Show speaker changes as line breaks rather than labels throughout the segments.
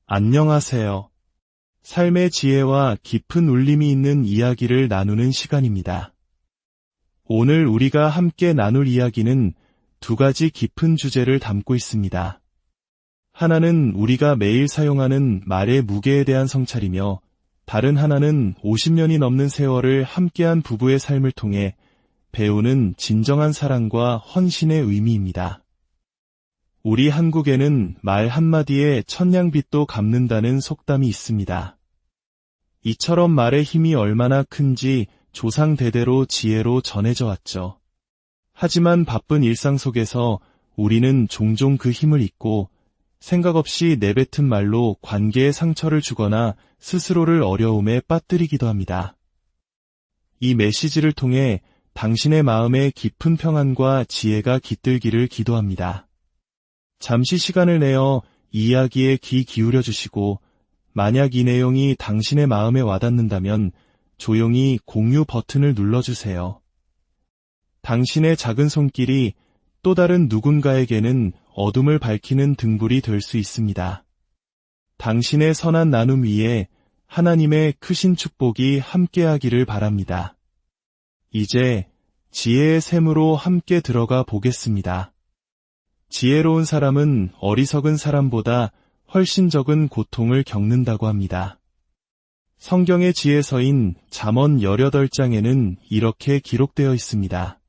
안녕하세요. 삶의 지혜와 깊은 울림이 있는 이야기를 나누는 시간입니다. 오늘 우리가 함께 나눌 이야기는 두 가지 깊은 주제를 담고 있습니다. 하나는 우리가 매일 사용하는 말의 무게에 대한 성찰이며, 다른 하나는 50년이 넘는 세월을 함께한 부부의 삶을 통해 배우는 진정한 사랑과 헌신의 의미입니다. 우리 한국에는 말 한마디에 천냥빚도 갚는다는 속담이 있습니다. 이처럼 말의 힘이 얼마나 큰지 조상 대대로 지혜로 전해져 왔죠. 하지만 바쁜 일상 속에서 우리는 종종 그 힘을 잊고 생각 없이 내뱉은 말로 관계에 상처를 주거나 스스로를 어려움에 빠뜨리기도 합니다. 이 메시지를 통해 당신의 마음에 깊은 평안과 지혜가 깃들기를 기도합니다. 잠시 시간을 내어 이 이야기에 귀 기울여 주시고, 만약 이 내용이 당신의 마음에 와닿는다면 조용히 공유 버튼을 눌러주세요. 당신의 작은 손길이 또 다른 누군가에게는 어둠을 밝히는 등불이 될 수 있습니다. 당신의 선한 나눔 위에 하나님의 크신 축복이 함께하기를 바랍니다. 이제 지혜의 샘으로 함께 들어가 보겠습니다. 지혜로운 사람은 어리석은 사람보다 훨씬 적은 고통을 겪는다고 합니다. 성경의 지혜서인 잠언 18장에는 이렇게 기록되어 있습니다.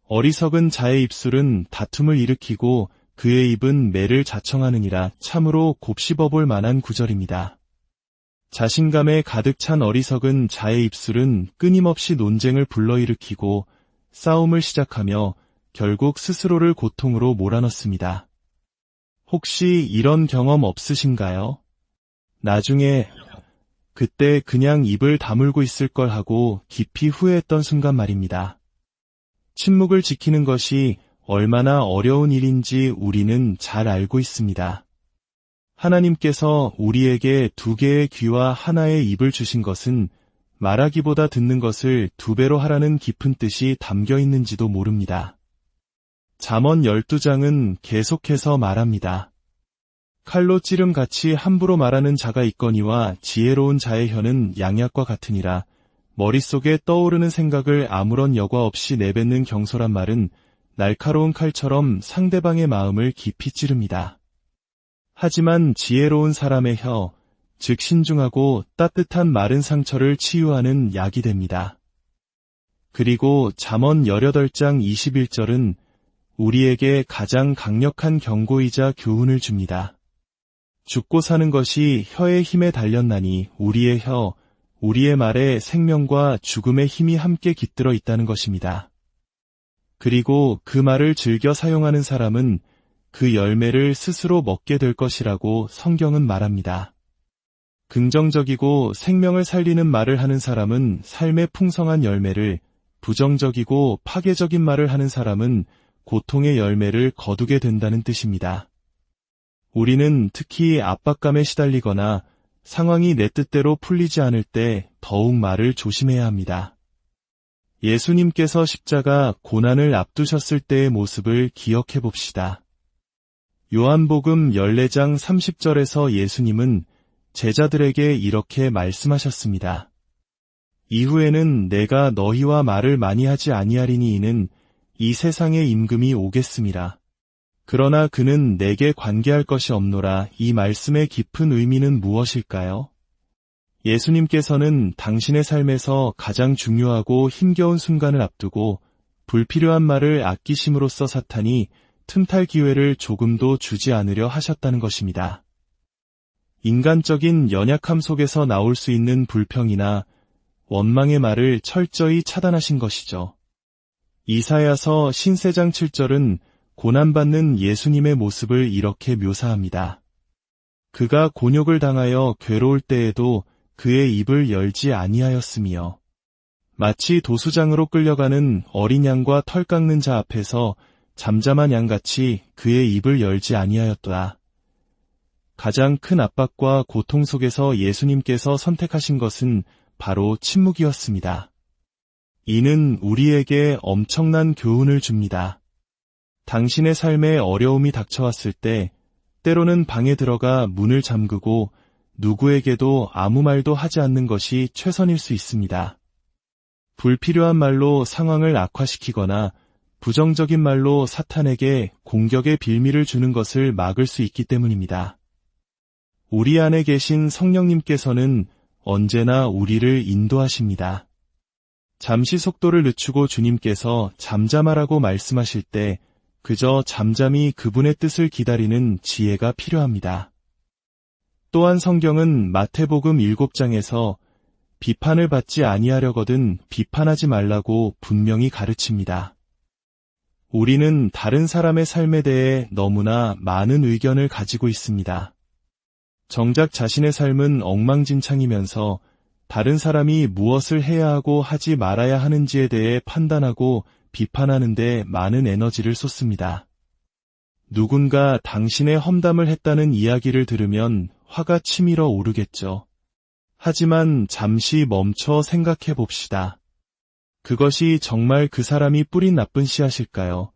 어리석은 자의 입술은 다툼을 일으키고 그의 입은 매를 자청하느니라. 참으로 곱씹어볼 만한 구절입니다. 자신감에 가득 찬 어리석은 자의 입술은 끊임없이 논쟁을 불러일으키고 싸움을 시작하며 결국 스스로를 고통으로 몰아넣습니다. 혹시 이런 경험 없으신가요? 나중에 그때 그냥 입을 다물고 있을 걸 하고 깊이 후회했던 순간 말입니다. 침묵을 지키는 것이 얼마나 어려운 일인지 우리는 잘 알고 있습니다. 하나님께서 우리에게 2개의 귀와 하나의 입을 주신 것은 말하기보다 듣는 것을 2배로 하라는 깊은 뜻이 담겨 있는지도 모릅니다. 잠언 12장은 계속해서 말합니다. 칼로 찌름같이 함부로 말하는 자가 있거니와 지혜로운 자의 혀는 양약과 같으니라. 머릿속에 떠오르는 생각을 아무런 여과 없이 내뱉는 경솔한 말은 날카로운 칼처럼 상대방의 마음을 깊이 찌릅니다. 하지만 지혜로운 사람의 혀, 즉 신중하고 따뜻한 말은 상처를 치유하는 약이 됩니다. 그리고 잠언 18장 21절은 우리에게 가장 강력한 경고이자 교훈을 줍니다. 죽고 사는 것이 혀의 힘에 달렸나니 우리의 혀, 우리의 말에 생명과 죽음의 힘이 함께 깃들어 있다는 것입니다. 그리고 그 말을 즐겨 사용하는 사람은 그 열매를 스스로 먹게 될 것이라고 성경은 말합니다. 긍정적이고 생명을 살리는 말을 하는 사람은 삶의 풍성한 열매를, 부정적이고 파괴적인 말을 하는 사람은 고통의 열매를 거두게 된다는 뜻입니다. 우리는 특히 압박감에 시달리거나 상황이 내 뜻대로 풀리지 않을 때 더욱 말을 조심해야 합니다. 예수님께서 십자가 고난을 앞두셨을 때의 모습을 기억해 봅시다. 요한복음 14장 30절에서 예수님은 제자들에게 이렇게 말씀하셨습니다. 이후에는 내가 너희와 말을 많이 하지 아니하리니 이는 이 세상의 임금이 오겠음이라. 그러나 그는 내게 관계할 것이 없노라. 이 말씀의 깊은 의미는 무엇일까요? 예수님께서는 당신의 삶에서 가장 중요하고 힘겨운 순간을 앞두고 불필요한 말을 아끼심으로써 사탄이 틈탈 기회를 조금도 주지 않으려 하셨다는 것입니다. 인간적인 연약함 속에서 나올 수 있는 불평이나 원망의 말을 철저히 차단하신 것이죠. 이사야서 54장 7절은 고난받는 예수님의 모습을 이렇게 묘사합니다. 그가 곤욕을 당하여 괴로울 때에도 그의 입을 열지 아니하였으며, 마치 도수장으로 끌려가는 어린 양과 털 깎는 자 앞에서 잠잠한 양같이 그의 입을 열지 아니하였도다. 가장 큰 압박과 고통 속에서 예수님께서 선택하신 것은 바로 침묵이었습니다. 이는 우리에게 엄청난 교훈을 줍니다. 당신의 삶에 어려움이 닥쳐왔을 때 때로는 방에 들어가 문을 잠그고 누구에게도 아무 말도 하지 않는 것이 최선일 수 있습니다. 불필요한 말로 상황을 악화시키거나 부정적인 말로 사탄에게 공격의 빌미를 주는 것을 막을 수 있기 때문입니다. 우리 안에 계신 성령님께서는 언제나 우리를 인도하십니다. 잠시 속도를 늦추고 주님께서 잠잠하라고 말씀하실 때 그저 잠잠히 그분의 뜻을 기다리는 지혜가 필요합니다. 또한 성경은 마태복음 7장에서 비판을 받지 아니하려거든 비판하지 말라고 분명히 가르칩니다. 우리는 다른 사람의 삶에 대해 너무나 많은 의견을 가지고 있습니다. 정작 자신의 삶은 엉망진창이면서 다른 사람이 무엇을 해야 하고 하지 말아야 하는지에 대해 판단하고 비판하는 데 많은 에너지를 쏟습니다. 누군가 당신의 험담을 했다는 이야기를 들으면 화가 치밀어 오르겠죠. 하지만 잠시 멈춰 생각해 봅시다. 그것이 정말 그 사람이 뿌린 나쁜 씨앗일까요?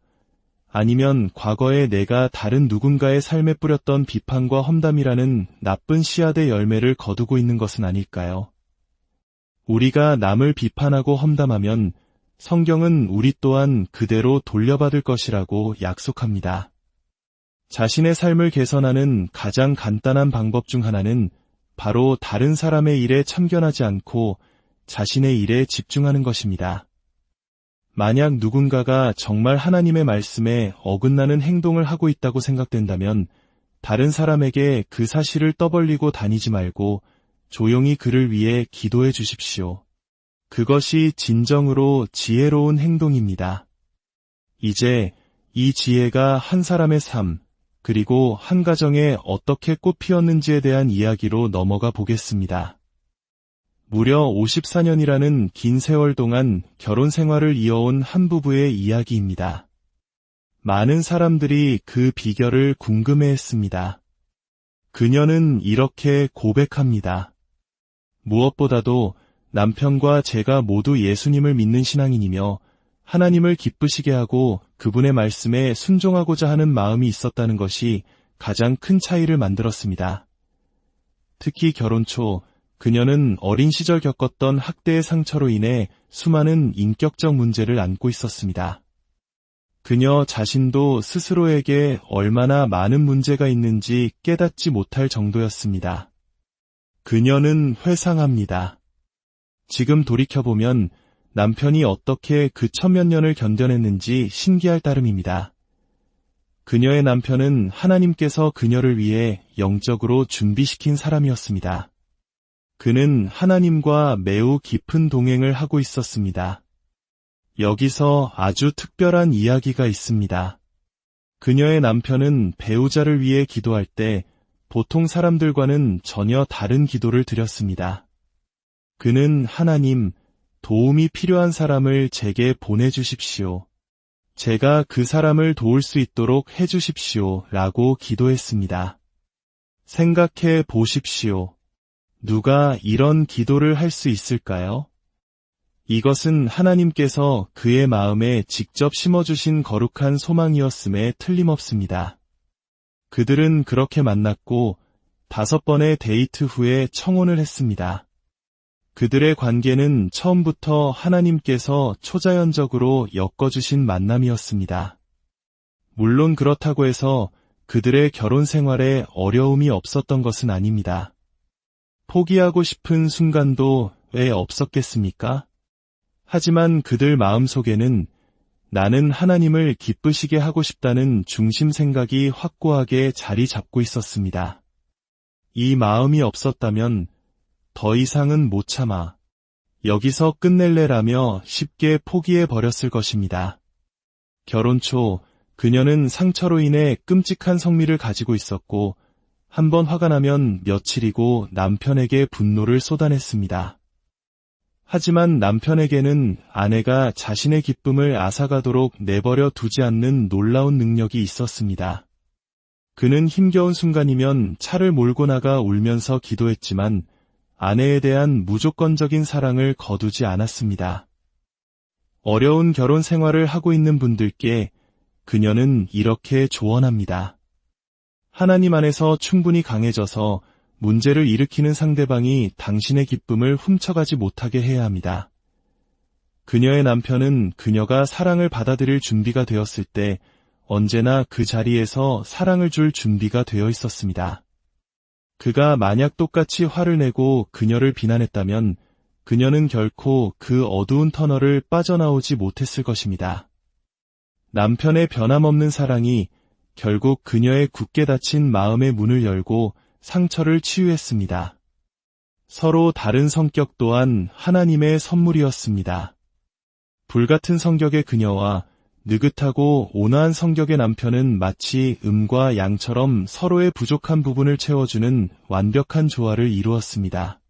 아니면 과거에 내가 다른 누군가의 삶에 뿌렸던 비판과 험담이라는 나쁜 씨앗의 열매를 거두고 있는 것은 아닐까요? 우리가 남을 비판하고 험담하면 성경은 우리 또한 그대로 돌려받을 것이라고 약속합니다. 자신의 삶을 개선하는 가장 간단한 방법 중 하나는 바로 다른 사람의 일에 참견하지 않고 자신의 일에 집중하는 것입니다. 만약 누군가가 정말 하나님의 말씀에 어긋나는 행동을 하고 있다고 생각된다면 다른 사람에게 그 사실을 떠벌리고 다니지 말고 조용히 그를 위해 기도해 주십시오. 그것이 진정으로 지혜로운 행동입니다. 이제 이 지혜가 한 사람의 삶, 그리고 한 가정에 어떻게 꽃 피었는지에 대한 이야기로 넘어가 보겠습니다. 무려 54년이라는 긴 세월 동안 결혼 생활을 이어온 한 부부의 이야기입니다. 많은 사람들이 그 비결을 궁금해했습니다. 그녀는 이렇게 고백합니다. 무엇보다도 남편과 제가 모두 예수님을 믿는 신앙인이며 하나님을 기쁘시게 하고 그분의 말씀에 순종하고자 하는 마음이 있었다는 것이 가장 큰 차이를 만들었습니다. 특히 결혼 초 그녀는 어린 시절 겪었던 학대의 상처로 인해 수많은 인격적 문제를 안고 있었습니다. 그녀 자신도 스스로에게 얼마나 많은 문제가 있는지 깨닫지 못할 정도였습니다. 그녀는 회상합니다. 지금 돌이켜보면 남편이 어떻게 그 천몇 년을 견뎌냈는지 신기할 따름입니다. 그녀의 남편은 하나님께서 그녀를 위해 영적으로 준비시킨 사람이었습니다. 그는 하나님과 매우 깊은 동행을 하고 있었습니다. 여기서 아주 특별한 이야기가 있습니다. 그녀의 남편은 배우자를 위해 기도할 때 보통 사람들과는 전혀 다른 기도를 드렸습니다. 그는 하나님, 도움이 필요한 사람을 제게 보내주십시오. 제가 그 사람을 도울 수 있도록 해주십시오. 라고 기도했습니다. 생각해 보십시오. 누가 이런 기도를 할 수 있을까요? 이것은 하나님께서 그의 마음에 직접 심어주신 거룩한 소망이었음에 틀림없습니다. 그들은 그렇게 만났고 5번의 데이트 후에 청혼을 했습니다. 그들의 관계는 처음부터 하나님께서 초자연적으로 엮어주신 만남이었습니다. 물론 그렇다고 해서 그들의 결혼 생활에 어려움이 없었던 것은 아닙니다. 포기하고 싶은 순간도 왜 없었겠습니까? 하지만 그들 마음속에는 나는 하나님을 기쁘시게 하고 싶다는 중심 생각이 확고하게 자리 잡고 있었습니다. 이 마음이 없었다면 더 이상은 못 참아. 여기서 끝낼래라며 쉽게 포기해 버렸을 것입니다. 결혼 초 그녀는 상처로 인해 끔찍한 성미를 가지고 있었고 한번 화가 나면 며칠이고 남편에게 분노를 쏟아냈습니다. 하지만 남편에게는 아내가 자신의 기쁨을 앗아가도록 내버려 두지 않는 놀라운 능력이 있었습니다. 그는 힘겨운 순간이면 차를 몰고 나가 울면서 기도했지만 아내에 대한 무조건적인 사랑을 거두지 않았습니다. 어려운 결혼 생활을 하고 있는 분들께 그녀는 이렇게 조언합니다. 하나님 안에서 충분히 강해져서 문제를 일으키는 상대방이 당신의 기쁨을 훔쳐가지 못하게 해야 합니다. 그녀의 남편은 그녀가 사랑을 받아들일 준비가 되었을 때 언제나 그 자리에서 사랑을 줄 준비가 되어 있었습니다. 그가 만약 똑같이 화를 내고 그녀를 비난했다면 그녀는 결코 그 어두운 터널을 빠져나오지 못했을 것입니다. 남편의 변함없는 사랑이 결국 그녀의 굳게 닫힌 마음의 문을 열고 상처를 치유했습니다. 서로 다른 성격 또한 하나님의 선물이었습니다. 불같은 성격의 그녀와 느긋하고 온화한 성격의 남편은 마치 음과 양처럼 서로의 부족한 부분을 채워주는 완벽한 조화를 이루었습니다.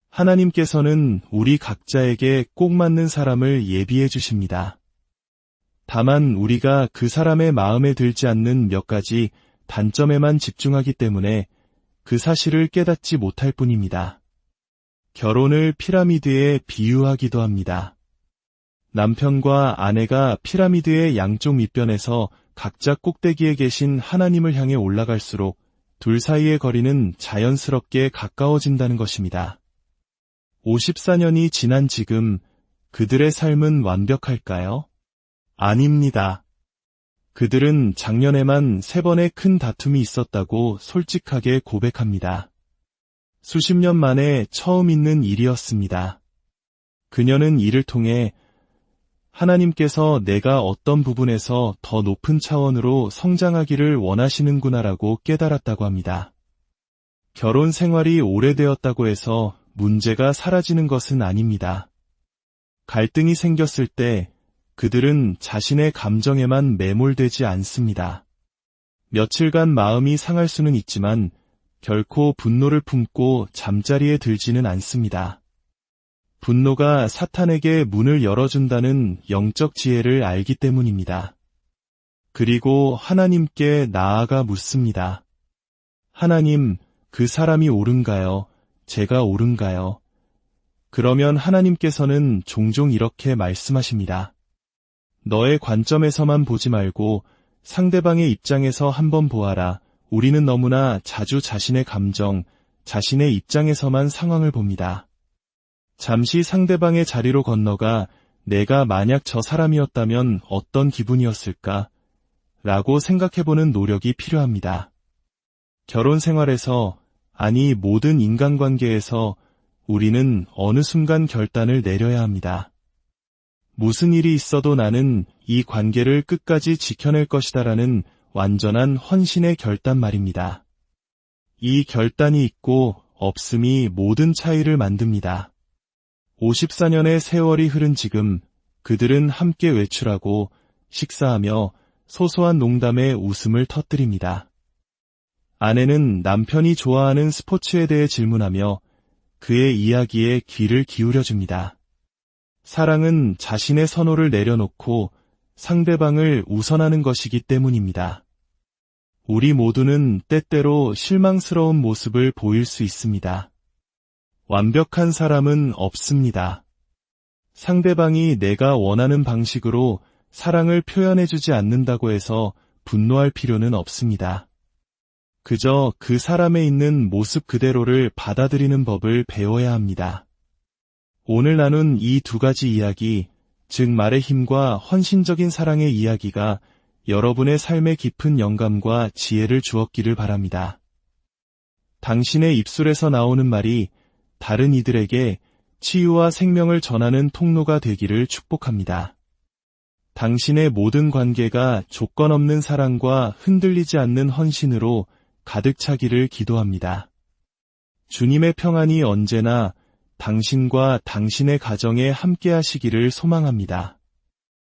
하나님께서는 우리 각자에게 꼭 맞는 사람을 예비해 주십니다. 다만 우리가 그 사람의 마음에 들지 않는 몇 가지 단점에만 집중하기 때문에 그 사실을 깨닫지 못할 뿐입니다. 결혼을 피라미드에 비유하기도 합니다. 남편과 아내가 피라미드의 양쪽 밑변에서 각자 꼭대기에 계신 하나님을 향해 올라갈수록 둘 사이의 거리는 자연스럽게 가까워진다는 것입니다. 54년이 지난 지금 그들의 삶은 완벽할까요? 아닙니다. 그들은 작년에만 3번의 큰 다툼이 있었다고 솔직하게 고백합니다. 수십 년 만에 처음 있는 일이었습니다. 그녀는 이를 통해 하나님께서 내가 어떤 부분에서 더 높은 차원으로 성장하기를 원하시는구나라고 깨달았다고 합니다. 결혼 생활이 오래되었다고 해서 문제가 사라지는 것은 아닙니다. 갈등이 생겼을 때 그들은 자신의 감정에만 매몰되지 않습니다. 며칠간 마음이 상할 수는 있지만 결코 분노를 품고 잠자리에 들지는 않습니다. 분노가 사탄에게 문을 열어준다는 영적 지혜를 알기 때문입니다. 그리고 하나님께 나아가 묻습니다. 하나님, 그 사람이 옳은가요? 제가 옳은가요? 그러면 하나님께서는 종종 이렇게 말씀하십니다. 너의 관점에서만 보지 말고 상대방의 입장에서 한번 보아라. 우리는 너무나 자주 자신의 감정, 자신의 입장에서만 상황을 봅니다. 잠시 상대방의 자리로 건너가 내가 만약 저 사람이었다면 어떤 기분이었을까? 라고 생각해보는 노력이 필요합니다. 결혼 생활에서, 아니 모든 인간관계에서 우리는 어느 순간 결단을 내려야 합니다. 무슨 일이 있어도 나는 이 관계를 끝까지 지켜낼 것이다라는 완전한 헌신의 결단 말입니다. 이 결단이 있고 없음이 모든 차이를 만듭니다. 54년의 세월이 흐른 지금 그들은 함께 외출하고 식사하며 소소한 농담에 웃음을 터뜨립니다. 아내는 남편이 좋아하는 스포츠에 대해 질문하며 그의 이야기에 귀를 기울여줍니다. 사랑은 자신의 선호를 내려놓고 상대방을 우선하는 것이기 때문입니다. 우리 모두는 때때로 실망스러운 모습을 보일 수 있습니다. 완벽한 사람은 없습니다. 상대방이 내가 원하는 방식으로 사랑을 표현해주지 않는다고 해서 분노할 필요는 없습니다. 그저 그 사람에 있는 모습 그대로를 받아들이는 법을 배워야 합니다. 오늘 나눈 이 2가지 이야기, 즉 말의 힘과 헌신적인 사랑의 이야기가 여러분의 삶에 깊은 영감과 지혜를 주었기를 바랍니다. 당신의 입술에서 나오는 말이 다른 이들에게 치유와 생명을 전하는 통로가 되기를 축복합니다. 당신의 모든 관계가 조건 없는 사랑과 흔들리지 않는 헌신으로 가득 차기를 기도합니다. 주님의 평안이 언제나 당신과 당신의 가정에 함께 하시기를 소망합니다.